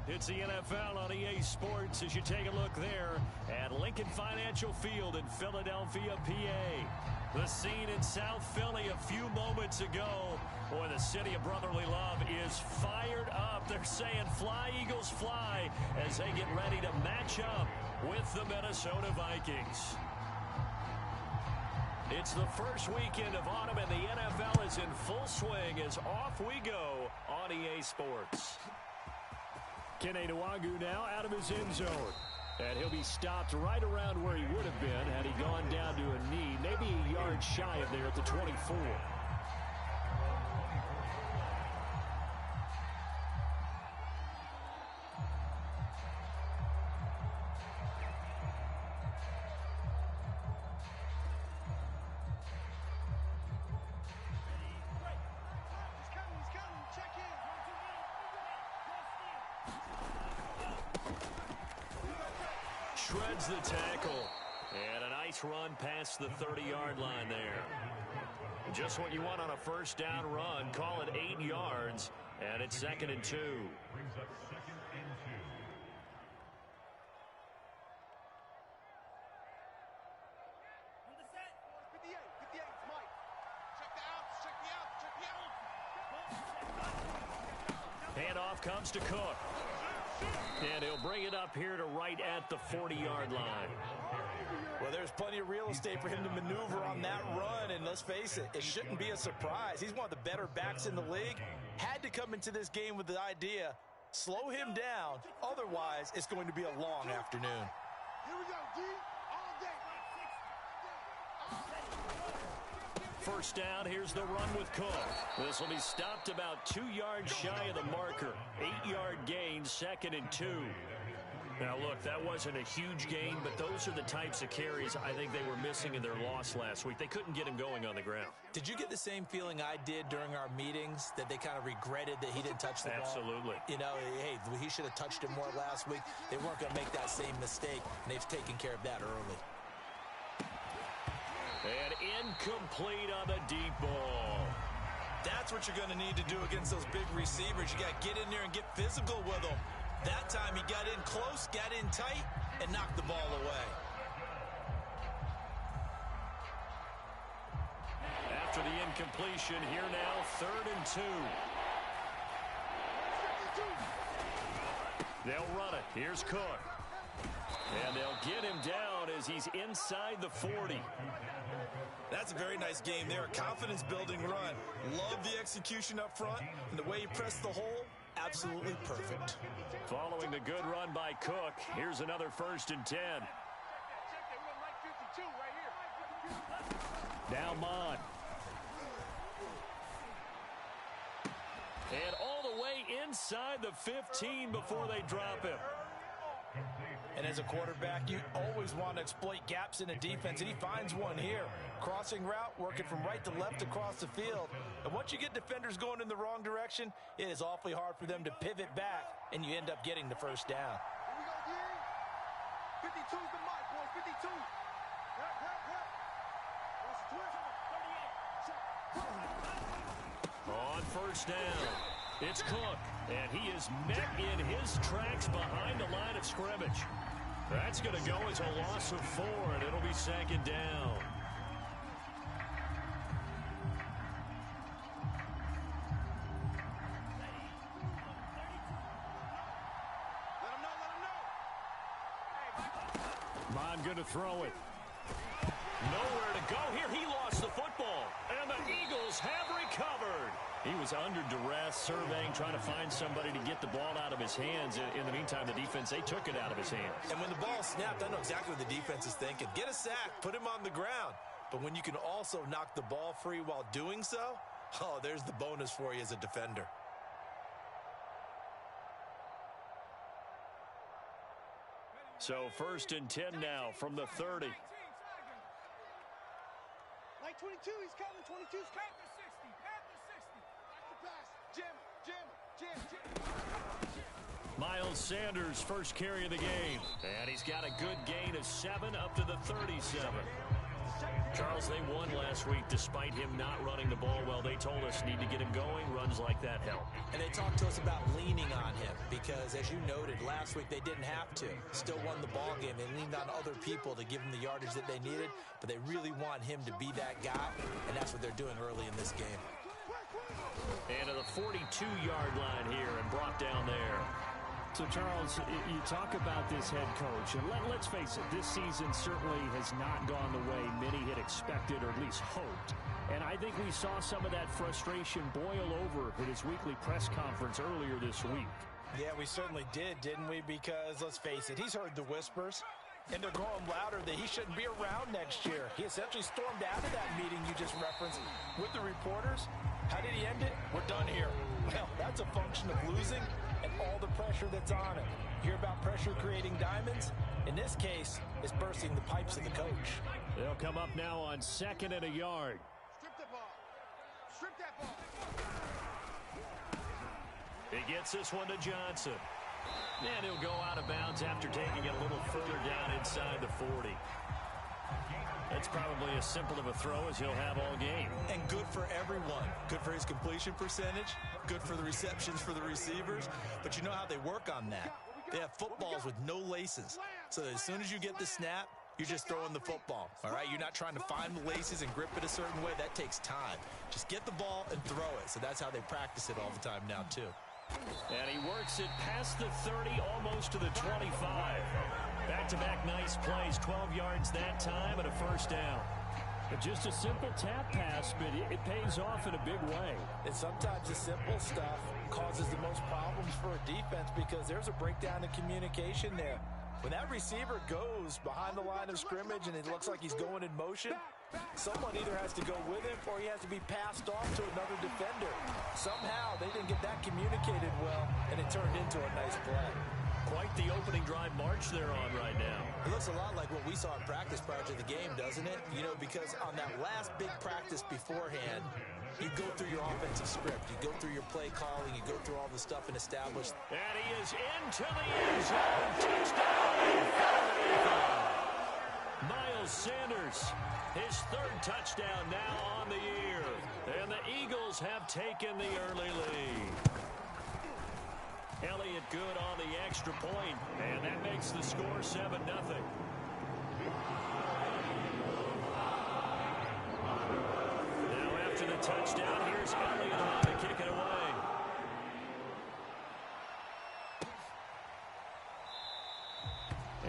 It's the NFL on EA Sports as you take a look there at Lincoln Financial Field in Philadelphia, PA. The scene in South Philly a few moments ago. Boy, the city of brotherly love is fired up. They're saying fly, Eagles, fly as they get ready to match up with the Minnesota Vikings. It's the first weekend of autumn, and the NFL is in full swing as off we go on EA Sports. Kene Nwagu now out of his end zone. And he'll be stopped right around where he would have been had he gone down to a knee, maybe a yard shy of there at the 24. Shreds the tackle. And a nice run past the 30-yard line there. Just what you want on a first down run. Call it 8 yards. And it's 2nd and 2. Brings up 2nd and 2. Handoff comes to Cook. And he'll bring it up here to right at the 40-yard line. Well, there's plenty of real estate for him to maneuver on that run, and let's face it, it shouldn't be a surprise. He's one of the better backs in the league. Had to come into this game with the idea, slow him down, otherwise it's going to be a long afternoon. Here we go, D, all day. First down, here's the run with Cook. This will be stopped about 2 yards shy of the marker. 8-yard gain, 2nd and 2. Now, look, that wasn't a huge gain, but those are the types of carries I think they were missing in their loss last week. They couldn't get him going on the ground. Did you get the same feeling I did during our meetings, that they kind of regretted that he didn't touch the ball? Absolutely. You know, hey, he should have touched it more last week. They weren't going to make that same mistake, and they've taken care of that early. And incomplete on the deep ball. That's what you're going to need to do against those big receivers. You got to get in there and get physical with them. That time he got in close, got in tight, and knocked the ball away. After the incompletion, here now, 3rd and 2. They'll run it. Here's Cook. And they'll get him down as he's inside the 40. That's a very nice game there. A confidence-building run. Love the execution up front. And the way he pressed the hole, absolutely perfect. Following the good run by Cook, here's another 1st and 10. Now Mond. And all the way inside the 15 before they drop him. And as a quarterback, you always want to exploit gaps in a defense, and he finds one here. Crossing route, working from right to left across the field. And once you get defenders going in the wrong direction, it is awfully hard for them to pivot back, and you end up getting the first down. Here we go, D. 52's the mic, boys. 52. On first down, it's Cook, and he is met in his tracks behind the line of scrimmage. That's going to go as a loss of 4, and it'll be 2nd down. Mond going to throw it. Nowhere to go here. He lost the football, and the Eagles have recovered. He was under duress, surveying, trying to find somebody to get the ball out of his hands. In the meantime, the defense, they took it out of his hands. And when the ball snapped, I know exactly what the defense is thinking. Get a sack, put him on the ground. But when you can also knock the ball free while doing so, oh, there's the bonus for you as a defender. So 1st and 10 now from the 30. Like 22, he's coming. 22's coming. Jam. Miles Sanders, first carry of the game. And he's got a good gain of 7 up to the 37. Charles, they won last week despite him not running the ball well. They told us need to get him going. Runs like that help. And they talked to us about leaning on him because, as you noted, last week they didn't have to. Still won the ball game. They leaned on other people to give them the yardage that they needed, but they really want him to be that guy, and that's what they're doing early in this game. And to the 42-yard line here and brought down there. So, Charles, you talk about this head coach, and let's face it, this season certainly has not gone the way many had expected or at least hoped. And I think we saw some of that frustration boil over at his weekly press conference earlier this week. Yeah, we certainly did, didn't we? Because, let's face it, he's heard the whispers, and they're growing louder that he shouldn't be around next year. He essentially stormed out of that meeting you just referenced with the reporters. How did he end it? We're done here. Well, that's a function of losing and all the pressure that's on him. You hear about pressure creating diamonds? In this case, it's bursting the pipes of the coach. They'll come up now on 2nd and a yard. Strip the ball. Strip that ball. He gets this one to Johnson. And he'll go out of bounds after taking it a little further down inside the 40. That's probably as simple of a throw as he'll have all game. And good for everyone. Good for his completion percentage. Good for the receptions for the receivers. But you know how they work on that. They have footballs with no laces. So as soon as you get the snap, you're just throwing the football. All right? You're not trying to find the laces and grip it a certain way. That takes time. Just get the ball and throw it. So that's how they practice it all the time now, too. And he works it past the 30, almost to the 25. Back-to-back nice plays, 12 yards that time and a first down. But just a simple tap pass, but it pays off in a big way. And sometimes the simple stuff causes the most problems for a defense because there's a breakdown in communication there. When that receiver goes behind the line of scrimmage and it looks like he's going in motion, someone either has to go with him or he has to be passed off to another defender. Somehow they didn't get that communicated well, and it turned into a nice play. Quite the opening drive march they're on right now. It looks a lot like what we saw in practice prior to the game, doesn't it? You know, because on that last big practice beforehand, you go through your offensive script. You go through your play calling. You go through all the stuff and establish. And he is into the end zone. Touchdown. Miles Sanders, his 3rd touchdown now on the year. And the Eagles have taken the early lead. Elliott good on the extra point, and that makes the score 7-0. Now after the touchdown, here's Elliott on to kick it away.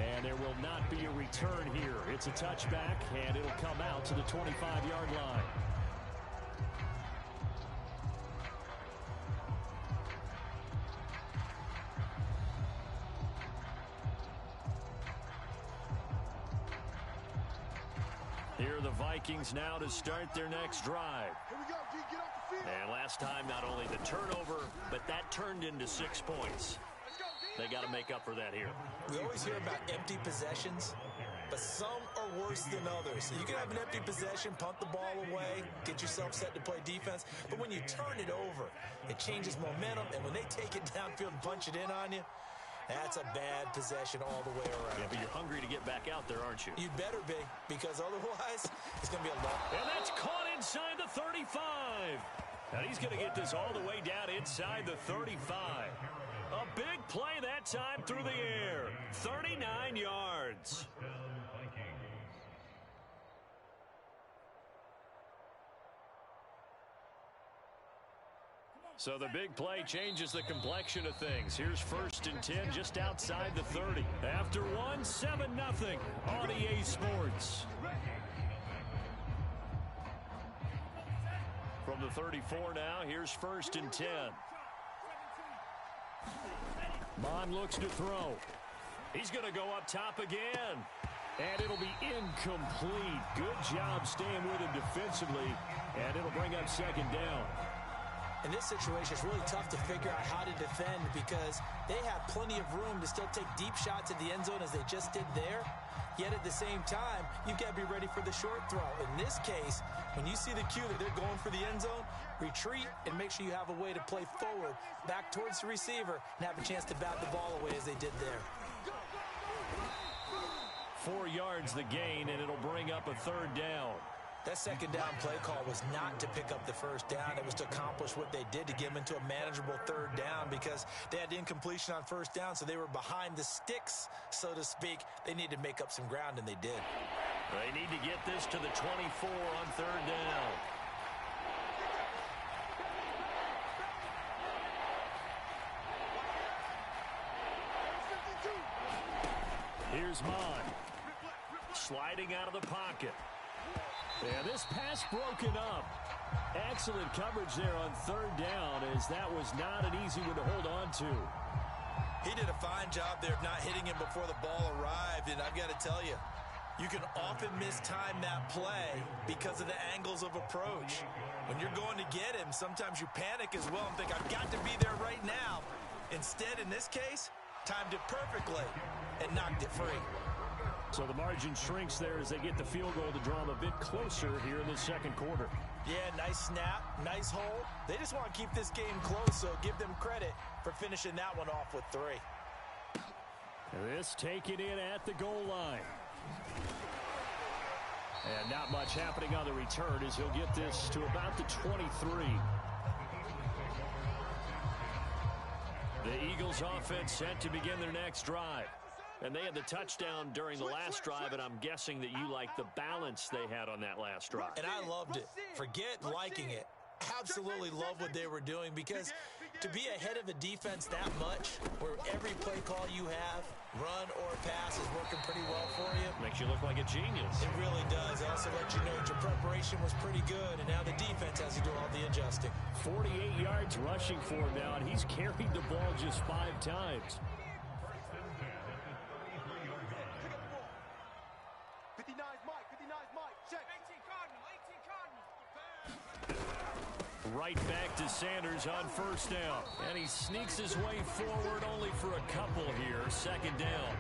And there will not be a return here. It's a touchback, and it'll come out to the 25-yard line. Here are the Vikings now to start their next drive. Here we go, G. Get off the field. And last time, not only the turnover, but that turned into 6 points. They got to make up for that here. We always hear about empty possessions, but some are worse than others. So you can have an empty possession, punt the ball away, get yourself set to play defense. But when you turn it over, it changes momentum. And when they take it downfield and punch it in on you, that's a bad possession all the way around. Yeah, but you're hungry to get back out there, aren't you? You better be, because otherwise it's going to be a long. And that's caught inside the 35. And he's going to get this all the way down inside the 35. A big play that time through the air. 39 yards. So the big play changes the complexion of things. Here's 1st and 10 just outside the 30. After one, 7-0 on EA Sports. From the 34 now, here's 1st and 10. Bond looks to throw. He's going to go up top again. And it'll be incomplete. Good job staying with him defensively. And it'll bring up 2nd down. In this situation, it's really tough to figure out how to defend because they have plenty of room to still take deep shots at the end zone as they just did there. Yet at the same time, you've got to be ready for the short throw. In this case, when you see the cue that they're going for the end zone, retreat and make sure you have a way to play forward, back towards the receiver, and have a chance to bat the ball away as they did there. 4 yards the gain, and it'll bring up a 3rd down. That second down play call was not to pick up the first down. It was to accomplish what they did to get them into a manageable third down because they had incompletion on first down, so they were behind the sticks, so to speak. They needed to make up some ground, and they did. They need to get this to the 24 on third down. Here's Mon. Sliding out of the pocket. And this pass broken up. Excellent coverage there on third down, as that was not an easy one to hold on to. He did a fine job there of not hitting him before the ball arrived, and I've got to tell you, you can often mistime that play because of the angles of approach. When you're going to get him, sometimes you panic as well and think, I've got to be there right now. Instead, in this case, timed it perfectly and knocked it free. So the margin shrinks there as they get the field goal to draw them a bit closer here in the second quarter. Yeah, nice snap, nice hold. They just want to keep this game close, so give them credit for finishing that one off with 3. This taken in at the goal line. And not much happening on the return as he'll get this to about the 23. The Eagles offense set to begin their next drive. And they had the touchdown during the last drive, and I'm guessing that you like the balance they had on that last drive. And I loved it. Forget liking it. Absolutely love what they were doing, because to be ahead of a defense that much, where every play call you have, run or pass, is working pretty well for you. Makes you look like a genius. It really does. It also lets you know that your preparation was pretty good, and now the defense has to do all the adjusting. 48 yards rushing for him now, and he's carried the ball just 5 times. 59's Mike, check. 18 Cardinal. Right back to Sanders on first down. And he sneaks his way forward only for a couple here. Second down.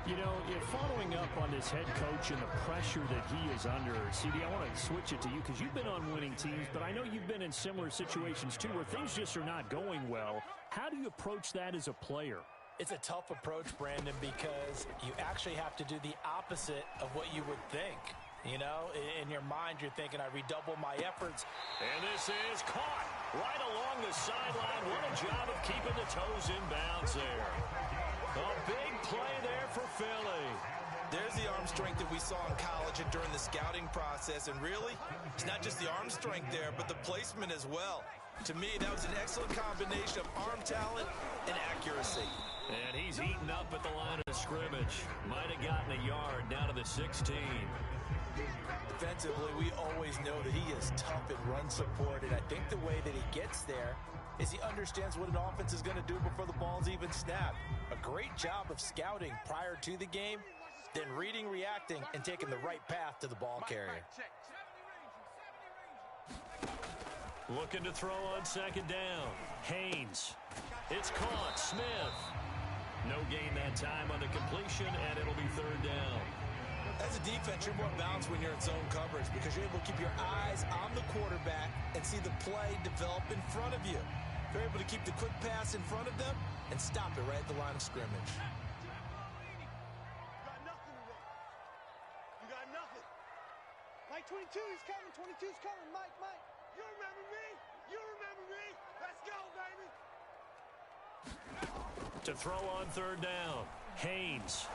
You know, following up on this head coach and the pressure that he is under, CD, I want to switch it to you because you've been on winning teams, but I know you've been in similar situations too where things just are not going well. How do you approach that as a player? It's a tough approach, Brandon, because you actually have to do the opposite of what you would think. You know, in your mind, you're thinking, I redouble my efforts. And this is caught right along the sideline. What a job of keeping the toes in bounds there. A big play there for Philly. There's the arm strength that we saw in college and during the scouting process. And really, it's not just the arm strength there, but the placement as well. To me, that was an excellent combination of arm talent and accuracy. And he's eaten up at the line of scrimmage. Might have gotten a yard down to the 16. Defensively, we always know that he is tough in run support, and I think the way that he gets there is he understands what an offense is going to do before the ball's even snapped. A great job of scouting prior to the game, then reading, reacting, and taking the right path to the ball carrier. Looking to throw on second down. Haynes. It's caught. Smith. No gain that time on the completion, and it'll be third down. As a defense, you're more balanced when you're in zone coverage because you're able to keep your eyes on the quarterback and see the play develop in front of you. You're able to keep the quick pass in front of them and stop it right at the line of scrimmage. You got nothing. Mike 22, he's coming. 22's coming. Mike. You remember me? Let's go, baby. To throw on third down. Haynes.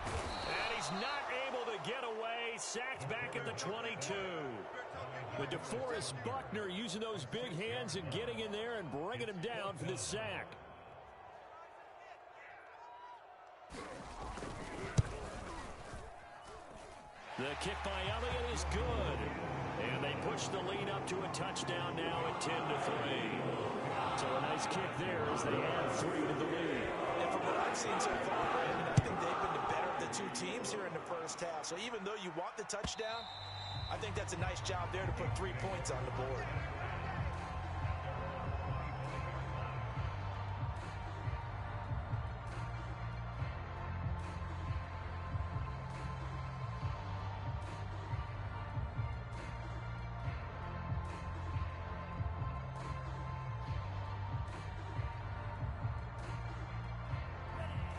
And he's not able to get away. Sacked back at the 22. But DeForest Buckner using those big hands and getting in there and bringing him down for the sack. The kick by Elliott is good. And they push the lead up to a touchdown now at 10-3. So a nice kick there as they add 3 to the lead. And from what I've seen so far, Brandon, I think they've been the better of the two teams here in the first half. So even though you want the touchdown, I think that's a nice job there to put 3 points on the board.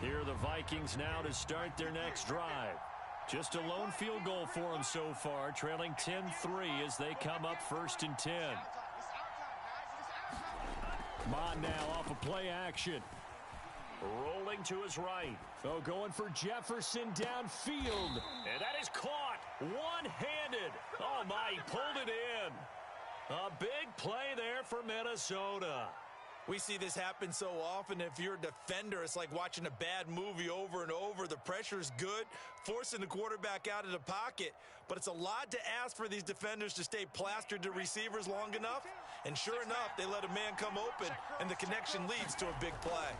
Here are the Vikings now to start their next drive. Just a lone field goal for them so far, trailing 10-3 as they come up 1st and 10. Mon now off of play action. Rolling to his right. Oh, going for Jefferson downfield. And that is caught one-handed. Oh, my, he pulled it in. A big play there for Minnesota. We see this happen so often. If you're a defender, it's like watching a bad movie over and over. The pressure's good, forcing the quarterback out of the pocket. But it's a lot to ask for these defenders to stay plastered to receivers long enough. And sure enough, they let a man come open, and the connection leads to a big play.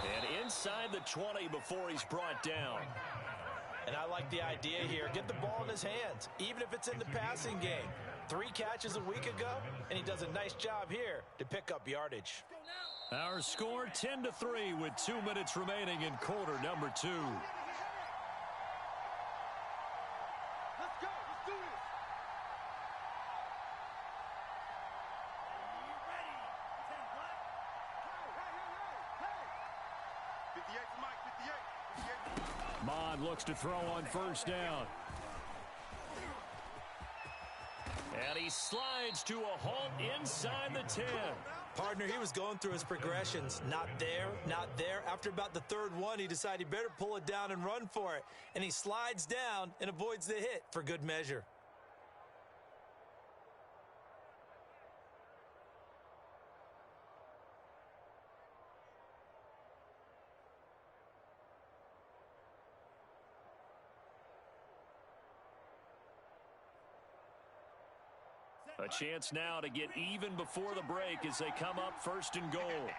And inside the 20 before he's brought down. And I like the idea here. Get the ball in his hands, even if it's in the passing game. 3 catches a week ago, and he does a nice job here to pick up yardage. Our score 10-3 with 2 minutes remaining in quarter number 2. Let's go. Let's do this. Ready? 10 black. Hey. 58 for Mike. 58. Mon looks to throw on 1st down. And he slides to a halt inside the 10. Partner, he was going through his progressions. Not there, not there. After about the 3rd one, he decided he better pull it down and run for it. And he slides down and avoids the hit for good measure. A chance now to get even before the break as they come up 1st and goal.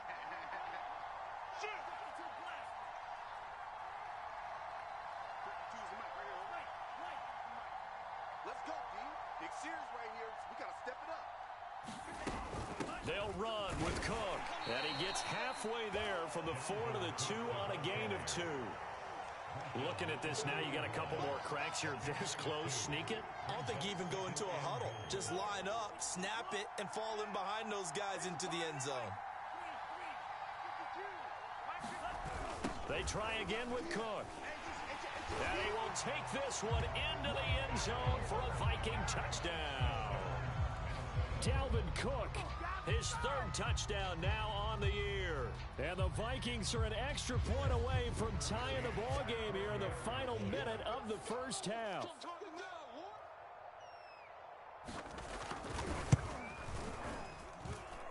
Let's go, D. Big series right here. We got to step it up. They'll run with Cook. And he gets halfway there from the 4 to the 2 on a gain of 2. Looking at this now, you got a couple more cracks here. This close, sneak it. I don't think you even go into a huddle. Just line up, snap it, and fall in behind those guys into the end zone. They try again with Cook. And he will take this one into the end zone for a Viking touchdown. Dalvin Cook, his 3rd touchdown now on the year. And the Vikings are an extra point away from tying the ball game here in the final minute of the 1st half.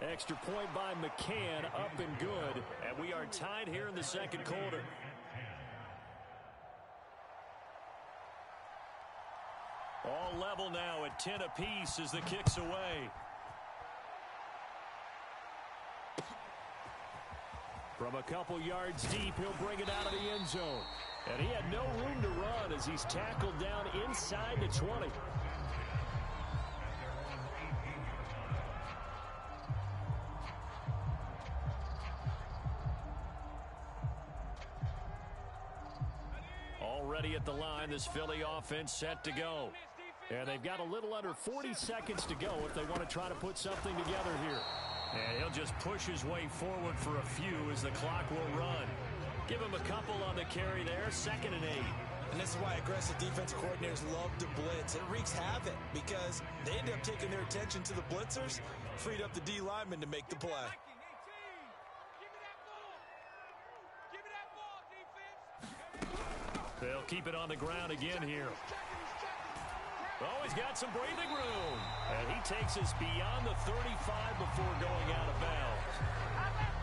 Extra point by McCann, up and good. And we are tied here in the 2nd quarter. All level now at 10 apiece as the kick's away. From a couple yards deep, he'll bring it out of the end zone. And he had no room to run as he's tackled down inside the 20. Already at the line, this Philly offense set to go. And they've got a little under 40 seconds to go if they want to try to put something together here. And he'll just push his way forward for a few as the clock will run. Give him a couple on the carry there, 2nd and 8. And this is why aggressive defensive coordinators love to blitz. It wreaks havoc because they end up taking their attention to the blitzers, freed up the D lineman to make the play. They'll keep it on the ground again here. Oh, he's got some breathing room. And he takes us beyond the 35 before going out of bounds.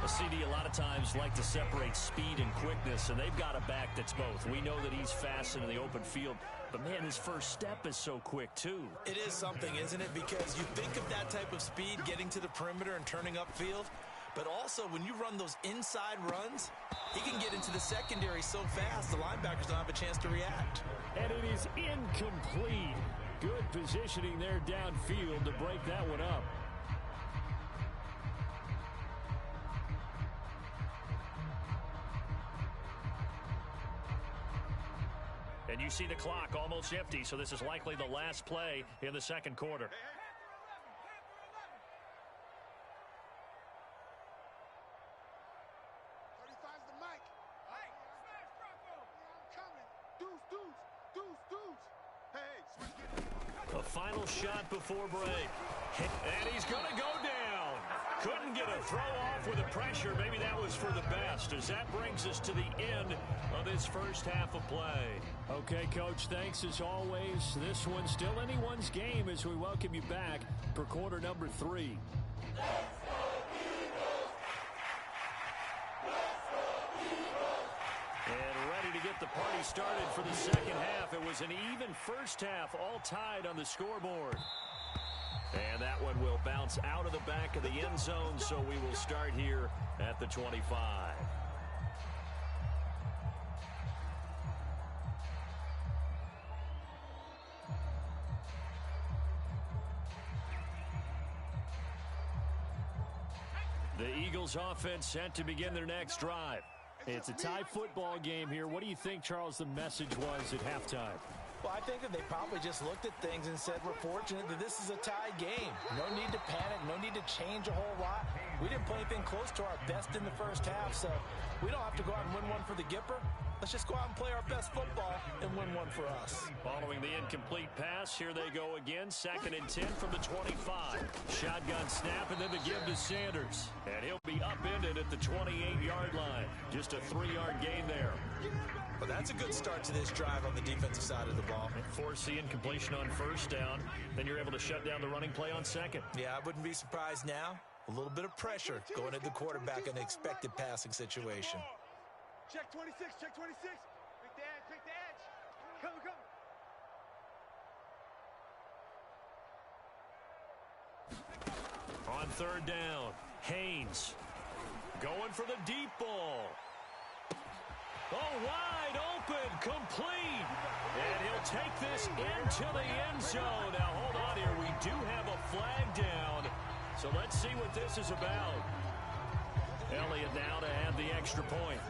A CD a lot of times like to separate speed and quickness, and they've got a back that's both. We know that he's fast in the open field, but, man, his first step is so quick, too. It is something, isn't it? Because you think of that type of speed getting to the perimeter and turning upfield, but also when you run those inside runs, he can get into the secondary so fast the linebackers don't have a chance to react. And it is incomplete. Good positioning there downfield to break that one up. And you see the clock almost empty, so this is likely the last play in the 2nd quarter. 35's the mic. A final shot before break. And he's going to go down. Couldn't get a throw off with the pressure. Maybe that was for the best, as that brings us to the end of this first half of play. Okay, Coach, thanks as always. This one's still anyone's game as we welcome you back for quarter number 3. And ready to get the party started for the second half. It was an even first half, all tied on the scoreboard. And that one will bounce out of the back of the end zone, so we will start here at the 25. The Eagles offense set to begin their next drive. It's a tie football game here. What do you think, Charles, the message was at halftime? Well, I think that they probably just looked at things and said, we're fortunate that this is a tie game. No need to panic, no need to change a whole lot. We didn't play anything close to our best in the first half, so we don't have to go out and win one for the Gipper. Let's just go out and play our best football and win one for us. Following the incomplete pass, here they go again. 2nd and 10 from the 25. Shotgun snap and then the give to Sanders. And he'll be upended at the 28-yard line. Just a 3-yard gain there. Well, that's a good start to this drive on the defensive side of the ball. Force the incompletion on first down. Then you're able to shut down the running play on second. Yeah, I wouldn't be surprised now. A little bit of pressure going at the quarterback in an expected passing situation. Check 26, check 26. Pick the edge, pick the edge. Come, come. On 3rd down, Haynes going for the deep ball. Oh, wide open, complete. And he'll take this into the end zone. Now, hold on here. We do have a flag down. So let's see what this is about. Elliott now to add the extra point.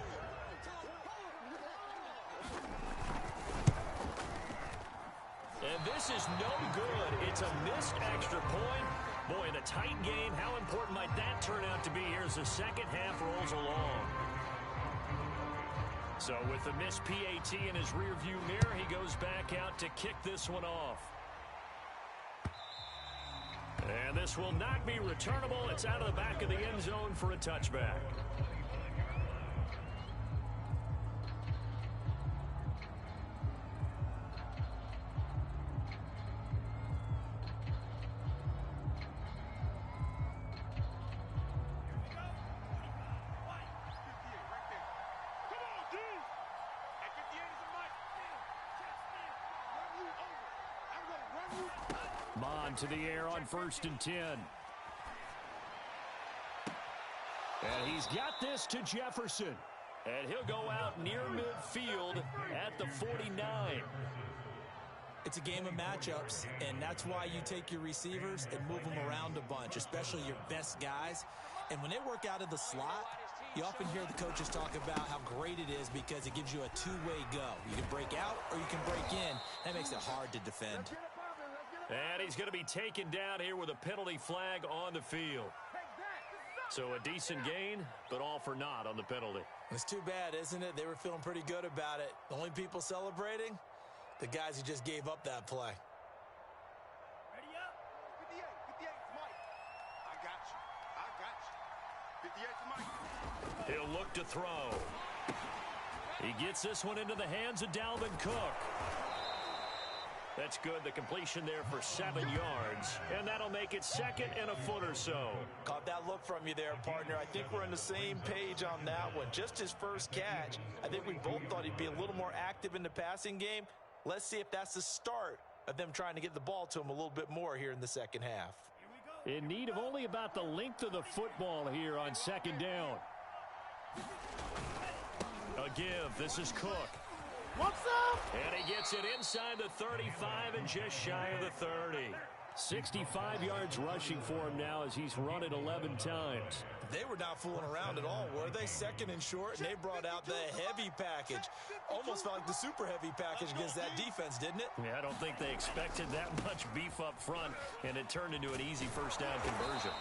And this is no good. It's a missed extra point. Boy, in a tight game, how important might that turn out to be here as the second half rolls along? So with the missed PAT in his rearview mirror, he goes back out to kick this one off. And this will not be returnable. It's out of the back of the end zone for a touchback. Bond to the air on 1st and 10. And he's got this to Jefferson. And he'll go out near midfield at the 49. It's a game of matchups, and that's why you take your receivers and move them around a bunch, especially your best guys. And when they work out of the slot, you often hear the coaches talk about how great it is because it gives you a two-way go. You can break out or you can break in. That makes it hard to defend. And he's going to be taken down here with a penalty flag on the field. So a decent gain, but all for naught on the penalty. It's too bad, isn't it? They were feeling pretty good about it. The only people celebrating, the guys who just gave up that play. Ready up. 58, it's Mike. I got you. 58 to Mike. He'll look to throw. He gets this one into the hands of Dalvin Cook. That's good. The completion there for 7 yards. And that'll make it 2nd and a foot or so. Caught that look from you there, partner. I think we're on the same page on that one. Just his first catch. I think we both thought he'd be a little more active in the passing game. Let's see if that's the start of them trying to get the ball to him a little bit more here in the second half. In need of only about the length of the football here on 2nd down. A give. This is Cook. What's up? And he gets it inside the 35 and just shy of the 30. 65 yards rushing for him now as he's run it 11 times. They were not fooling around at all, were they? 2nd and short, and they brought out the heavy package. Almost felt like the super heavy package against that defense, didn't it? Yeah, I don't think they expected that much beef up front, and it turned into an easy first down conversion.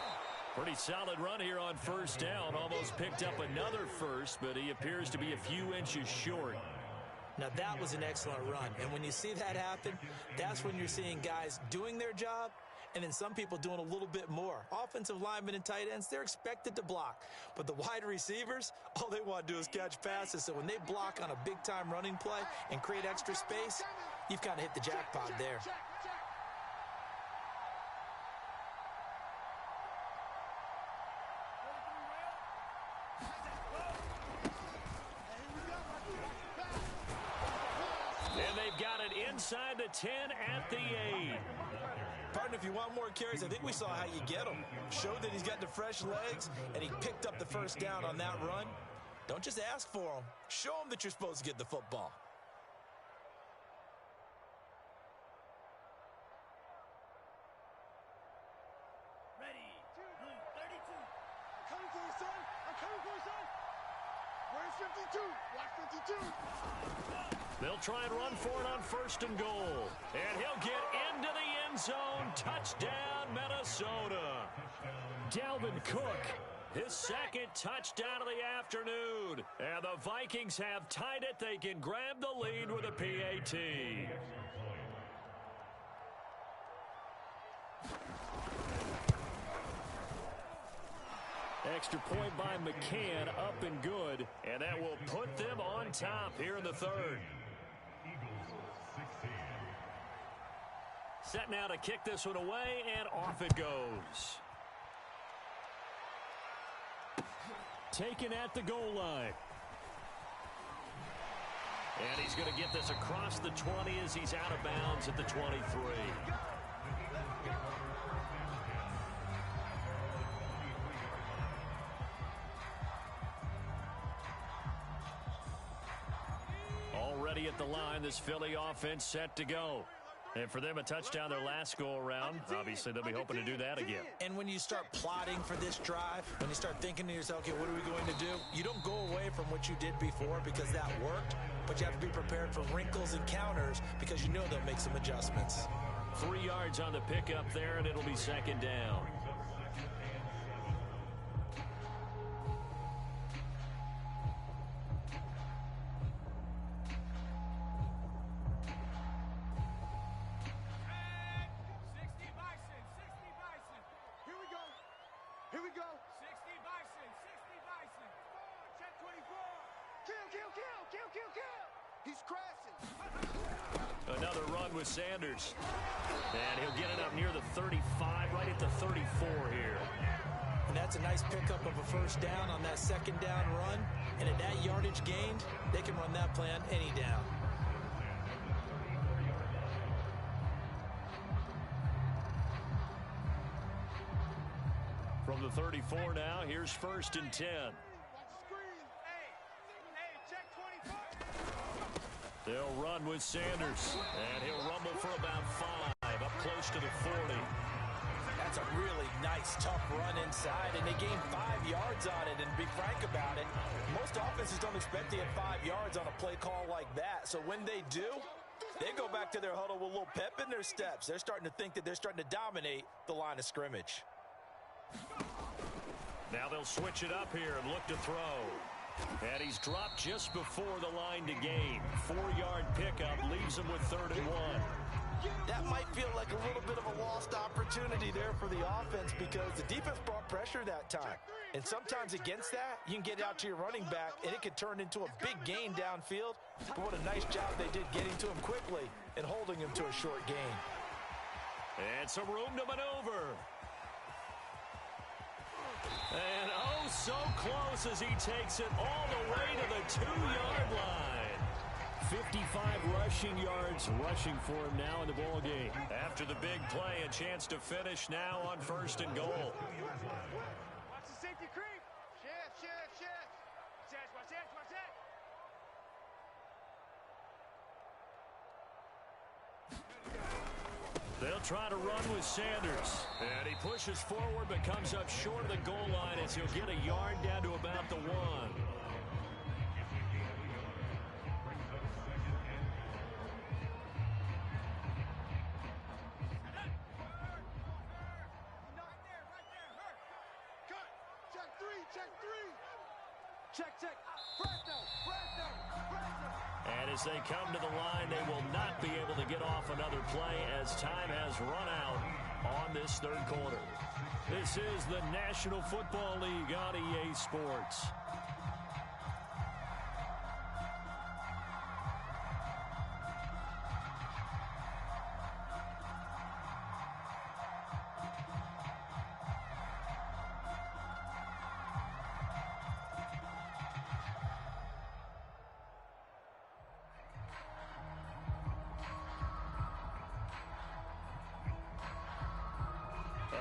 Pretty solid run here on 1st down. Almost picked up another first, but he appears to be a few inches short. Now, that was an excellent run. And when you see that happen, that's when you're seeing guys doing their job and then some people doing a little bit more. Offensive linemen and tight ends, they're expected to block. But the wide receivers, all they want to do is catch passes. So when they block on a big-time running play and create extra space, you've kind of hit the jackpot there. And they've got it inside the 10 at the 8. Partner, if you want more carries, I think we saw how you get them. Showed that he's got the fresh legs, and he picked up the first down on that run. Don't just ask for them. Show them that you're supposed to get the football. Ready. 32. I'm coming for you, son. I'm coming for you, son. Where's 52? Watch 52. They'll try and run for it on 1st and goal. And he'll get into the end zone. Touchdown, Minnesota. Dalvin Cook, his second touchdown of the afternoon. And the Vikings have tied it. They can grab the lead with a PAT. Extra point by McCann, up and good. And that will put them on top here in the 3rd. Set now to kick this one away, and off it goes. Taken at the goal line. And he's going to get this across the 20 as he's out of bounds at the 23. Already at the line, this Philly offense set to go. And for them, a touchdown their last go-around. Obviously, they'll be hoping to do that again. And when you start plotting for this drive, when you start thinking to yourself, okay, what are we going to do? You don't go away from what you did before because that worked, but you have to be prepared for wrinkles and counters because you know they'll make some adjustments. 3 yards on the pickup there, and it'll be 2nd down. Another run with Sanders. And he'll get it up near the 35, right at the 34 here. And that's a nice pickup of a 1st down on that 2nd down run. And at that yardage gained, they can run that plan any down. From the 34 now, here's 1st and 10. They'll run with Sanders, and he'll rumble for about 5, up close to the 40. That's a really nice, tough run inside, and they gain 5 yards on it. And to be frank about it, most offenses don't expect to get 5 yards on a play call like that. So when they do, they go back to their huddle with a little pep in their steps. They're starting to think that they're starting to dominate the line of scrimmage. Now they'll switch it up here and look to throw. And he's dropped just before the line to gain. 4-yard pickup leaves him with 3rd and 1. That might feel like a little bit of a lost opportunity there for the offense because the defense brought pressure that time. And sometimes against that, you can get out to your running back, and it could turn into a big gain downfield. But what a nice job they did getting to him quickly and holding him to a short gain. And some room to maneuver. And oh, so close as he takes it all the way to the 2-yard line. 55 rushing yards rushing for him now in the ball game. After the big play, a chance to finish now on 1st and goal. Watch the safety creep. Shift. Watch that. They'll try to run with Sanders. And he pushes forward but comes up short of the goal line as he'll get a yard down to about the 1. Check three. Check, check. Presto, presto, presto. And as they come to the line, they will not be able to get off another play as time has run out on this third quarter. This is the National Football League on EA Sports.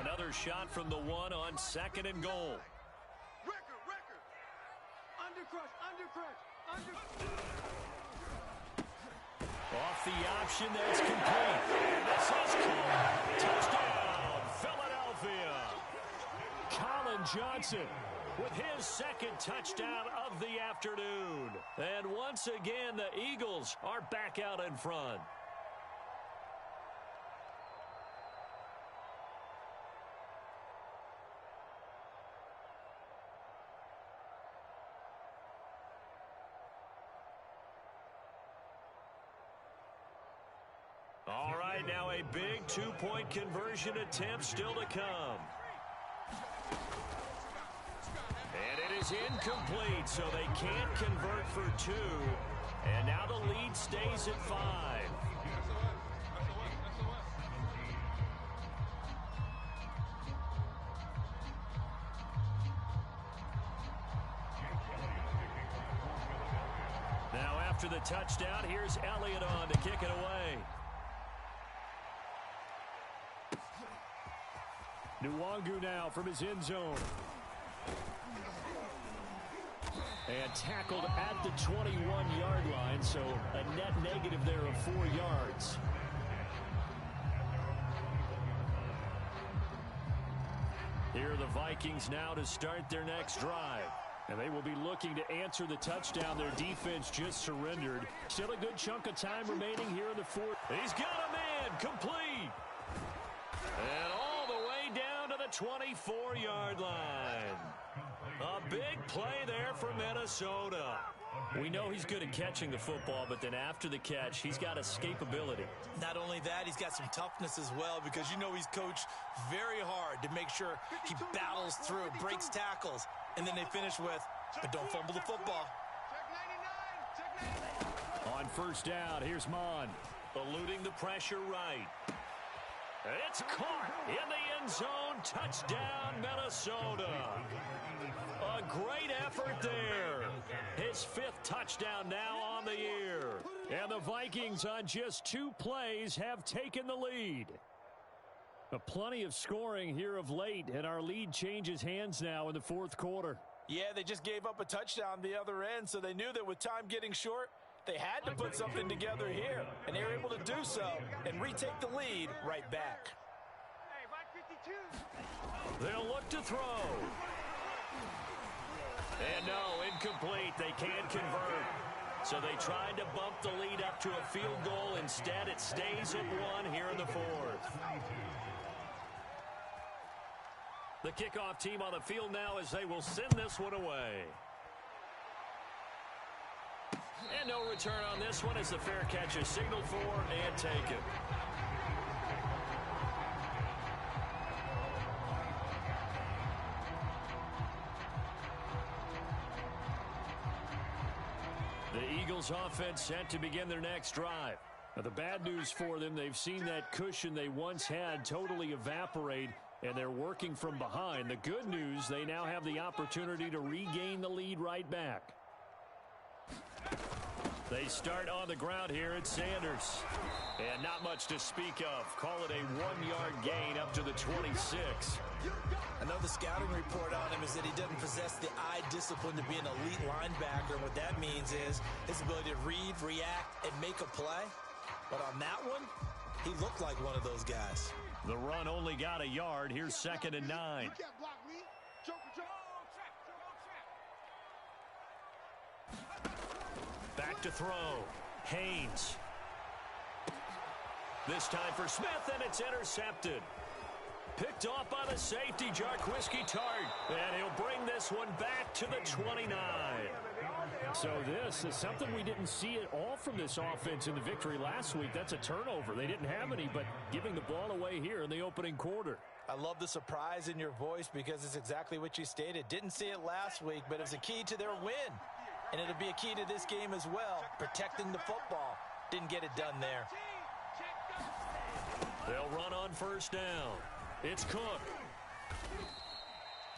Another shot from the one on second and goal. Record. Undercrush, under. Off the option, that's complete. And this is caught. Touchdown, Philadelphia. Colin Johnson with his second touchdown of the afternoon. And once again, the Eagles are back out in front. All right, now a big two-point conversion attempt still to come. And it is incomplete, so they can't convert for two. And now the lead stays at 5. Now after the touchdown, here's Elliott on to kick it away. Nwangu now from his end zone. And tackled at the 21-yard line, so a net negative there of 4 yards. Here are the Vikings now to start their next drive. And they will be looking to answer the touchdown their defense just surrendered. Still a good chunk of time remaining here in the fourth. He's got a man, complete. And all the way down to the 24-yard line. A big play there for Minnesota. We know he's good at catching the football, but then after the catch, he's got escapability. Not only that, he's got some toughness as well, because you know he's coached very hard to make sure he battles through, breaks tackles, and then they finish with, but don't fumble the football. Check 99. On first down, here's Mon. Eluding the pressure right. It's caught in the end zone. Touchdown, Minnesota. A great effort there. His 5th touchdown now on the year. And the Vikings on just 2 plays have taken the lead. Plenty of scoring here of late, and our lead changes hands now in the fourth quarter. Yeah, they just gave up a touchdown the other end, so they knew that with time getting short, they had to put something together here, and they were able to do so and retake the lead right back. Hey, 52. They'll look to throw. And no, incomplete. They can't convert. So they tried to bump the lead up to a field goal. Instead, it stays at 1 here in the fourth. The kickoff team on the field now as they will send this one away. And no return on this one as the fair catch is signaled for and taken. The Eagles offense set to begin their next drive. Now, the bad news for them, they've seen that cushion they once had totally evaporate, and they're working from behind. The good news, they now have the opportunity to regain the lead right back. They start on the ground here at Sanders. And not much to speak of. Call it a 1-yard gain up to the 26. I know the scouting report on him is that he doesn't possess the eye discipline to be an elite linebacker. What that means is his ability to read, react, and make a play. But on that one, he looked like one of those guys. The run only got a yard. Here's 2nd and 9. You can't block me. Joker. Back to throw. Haynes. This time for Smith, and it's intercepted. Picked off by the safety, Jarquiski Tart. And he'll bring this one back to the 29. So this is something we didn't see at all from this offense in the victory last week. That's a turnover. They didn't have any, but giving the ball away here in the opening quarter. I love the surprise in your voice because it's exactly what you stated. Didn't see it last week, but it was a key to their win. And it'll be a key to this game as well, protecting the football. Didn't get it done there. They'll run on first down. It's Cook.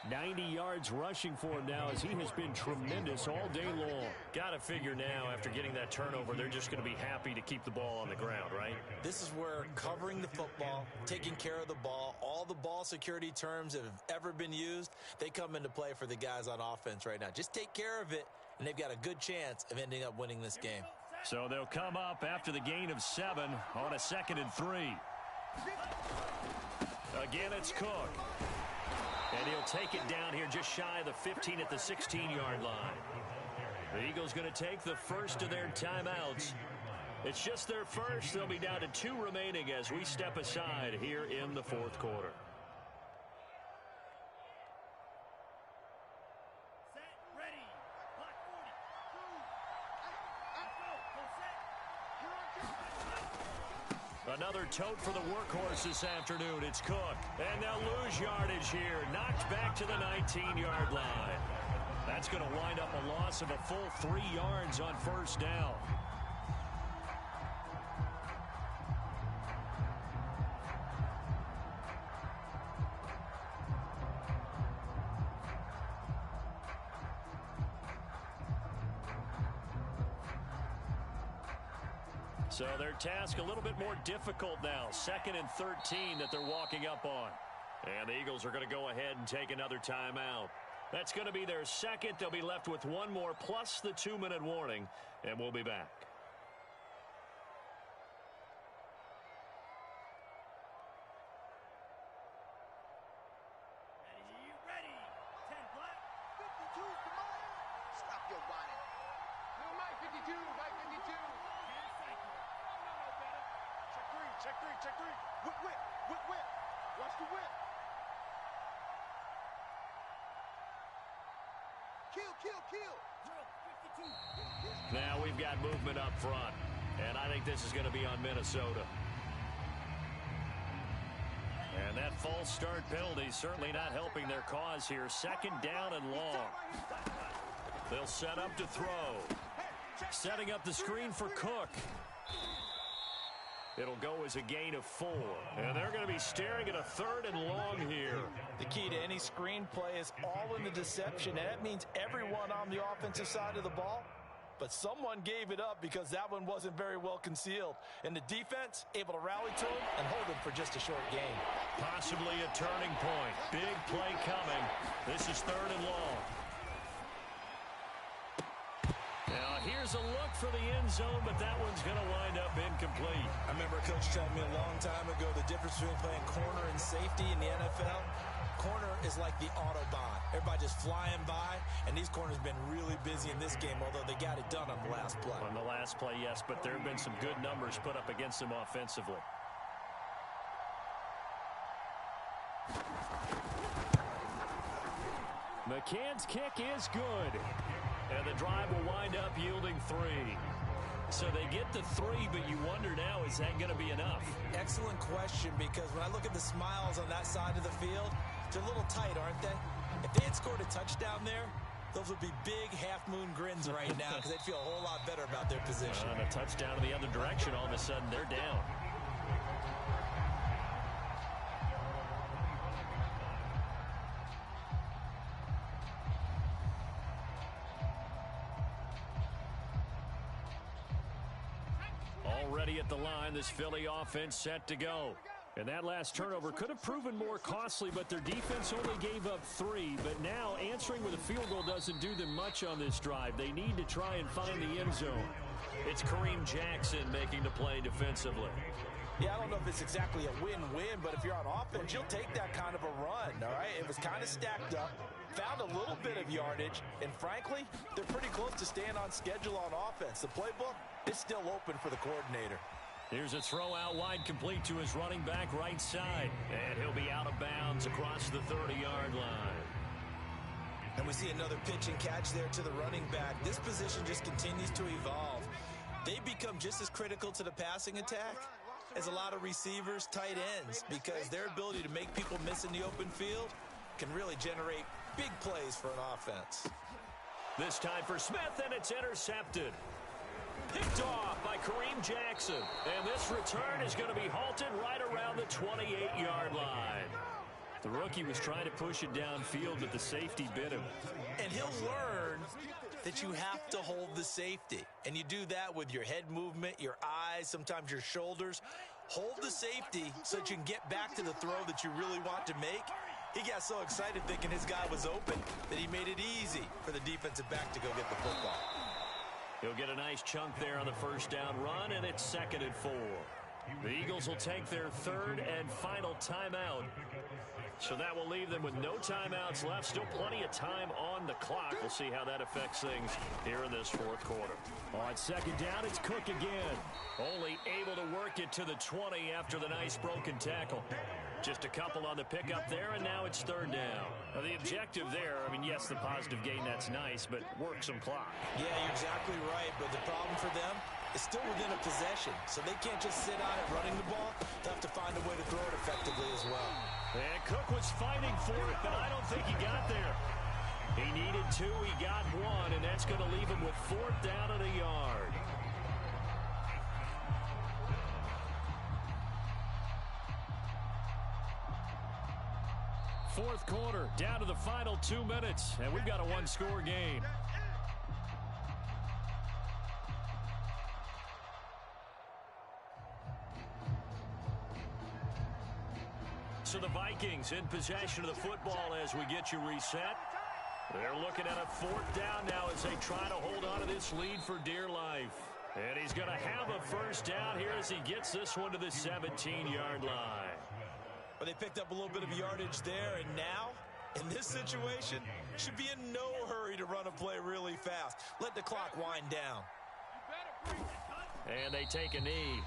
90 yards rushing for him now as he has been tremendous all day long. Got to figure now after getting that turnover, they're just going to be happy to keep the ball on the ground, right? This is where covering the football, taking care of the ball, all the ball security terms that have ever been used, they come into play for the guys on offense right now. Just take care of it, and they've got a good chance of ending up winning this game. So they'll come up after the gain of 7 on a 2nd and 3. Again, it's Cook. And he'll take it down here just shy of the 15 at the 16-yard line. The Eagles going to take the first of their timeouts. It's just their first. They'll be down to 2 remaining as we step aside here in the 4th quarter. Another tote for the workhorse this afternoon. It's Cook. And they'll lose yardage here. Knocked back to the 19-yard line. That's going to wind up a loss of a full 3 yards on first down. So their task a little bit more difficult now. 2nd and 13 that they're walking up on. And the Eagles are going to go ahead and take another timeout. That's going to be their second. They'll be left with one more plus the 2-minute warning. And we'll be back. Ready. 10 black. 52, come on. Stop your whining. No, Mike 52, Mike 52. Check three. Whip. Watch the whip. Kill. Now we've got movement up front. And I think this is going to be on Minnesota. And that false start penalty certainly not helping their cause here. 2nd down and long. They'll set up to throw. Setting up the screen for Cook. It'll go as a gain of 4. And they're going to be staring at a 3rd and long here. The key to any screen play is all in the deception. And that means everyone on the offensive side of the ball. But someone gave it up because that one wasn't very well concealed. And the defense able to rally to him and hold him for just a short gain. Possibly a turning point. Big play coming. This is 3rd and long. Now here's a look for the end zone, but that one's going to wind up incomplete. I remember a coach telling me a long time ago the difference between playing corner and safety in the NFL. Corner is like the Autobahn. Everybody just flying by, and these corners have been really busy in this game, although they got it done on the last play. On the last play, yes, but there have been some good numbers put up against them offensively. McCann's kick is good. And the drive will wind up yielding 3. So they get the 3, but you wonder now, is that going to be enough? Excellent question, because when I look at the smiles on that side of the field, they're a little tight, aren't they? If they had scored a touchdown there, those would be big half-moon grins right now because they'd feel a whole lot better about their position. And a touchdown in the other direction, all of a sudden they're down. Already at the line, this Philly offense set to go. And that last turnover could have proven more costly, but their defense only gave up 3. But now answering with a field goal doesn't do them much on this drive. They need to try and find the end zone. It's Kareem Jackson making the play defensively. Yeah, I don't know if it's exactly a win-win, but if you're on offense, you'll take that kind of a run, all right? It was kind of stacked up, found a little bit of yardage, and frankly, they're pretty close to staying on schedule on offense. The playbook is still open for the coordinator. Here's a throw out wide, complete to his running back right side. And he'll be out of bounds across the 30-yard line. And we see another pitch and catch there to the running back. This position just continues to evolve. They become just as critical to the passing attack as a lot of receivers, tight ends, because their ability to make people miss in the open field can really generate big plays for an offense. This time for Smith, and it's intercepted. Picked off by Kareem Jackson. And this return is going to be halted right around the 28-yard line. The rookie was trying to push it downfield, but the safety bit him. And he'll learn that you have to hold the safety. And you do that with your head movement, your eyes, sometimes your shoulders. Hold the safety so that you can get back to the throw that you really want to make. He got so excited thinking his guy was open that he made it easy for the defensive back to go get the football. He'll get a nice chunk there on the first down run, and it's 2nd and 4. The Eagles will take their 3rd and final timeout. So that will leave them with no timeouts left. Still plenty of time on the clock. We'll see how that affects things here in this 4th quarter. On 2nd down, it's Cook again. Only able to work it to the 20 after the nice broken tackle. Just a couple on the pickup there, and now it's 3rd down. Now, the objective there, I mean, yes, the positive gain, that's nice, but work some clock. Yeah, you're exactly right, but the problem for them is still within a possession, so they can't just sit on it running the ball. They'll have to find a way to throw it effectively as well. And Cook was fighting for it, but I don't think he got there. He needed 2, he got 1, and that's going to leave him with 4th down and a yard. Fourth quarter, down to the final 2 minutes, and we've got a one-score game. So the Vikings in possession of the football as we get you reset. They're looking at a 4th down now as they try to hold on to this lead for dear life. And he's going to have a 1st down here as he gets this one to the 17-yard line. Well, they picked up a little bit of yardage there, and now, in this situation, should be in no hurry to run a play really fast. Let the clock wind down. And they take a knee.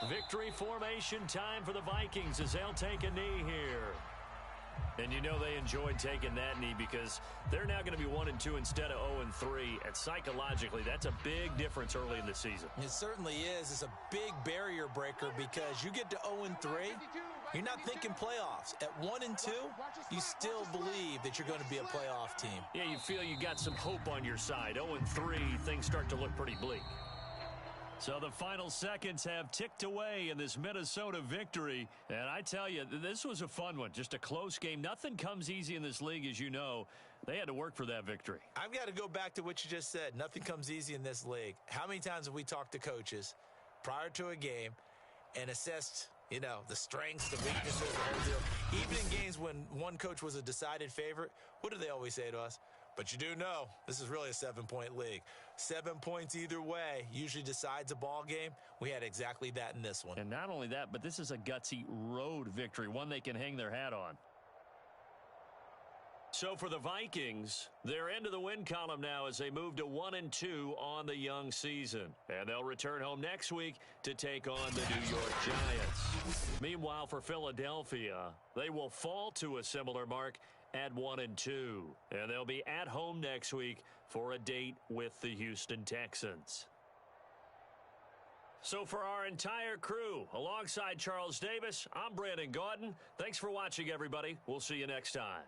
Victory formation time for the Vikings as they'll take a knee here. And you know they enjoyed taking that knee because they're now going to be 1-2 instead of 0-3. And psychologically, that's a big difference early in the season. It certainly is. It's a big barrier breaker because you get to 0-3, you're not thinking playoffs. At 1-2, you still believe that you're going to be a playoff team. Yeah, you feel you got some hope on your side. 0-3, things start to look pretty bleak. So the final seconds have ticked away in this Minnesota victory. And I tell you, this was a fun one. Just a close game. Nothing comes easy in this league, as you know. They had to work for that victory. I've got to go back to what you just said. Nothing comes easy in this league. How many times have we talked to coaches prior to a game and assessed, you know, the strengths, the weaknesses, the whole deal? Even in games when one coach was a decided favorite, what do they always say to us? But you do know this is really a 7-point league. 7 points either way usually decides a ball game. We had exactly that in this one. And not only that, but this is a gutsy road victory, one they can hang their hat on. So for the Vikings, they're into the win column now as they move to 1-2 on the young season. And they'll return home next week to take on the New York Giants. Meanwhile, for Philadelphia, they will fall to a similar mark at 1-2. And they'll be at home next week for a date with the Houston Texans. So for our entire crew, alongside Charles Davis, I'm Brandon Gaudin. Thanks for watching, everybody. We'll see you next time.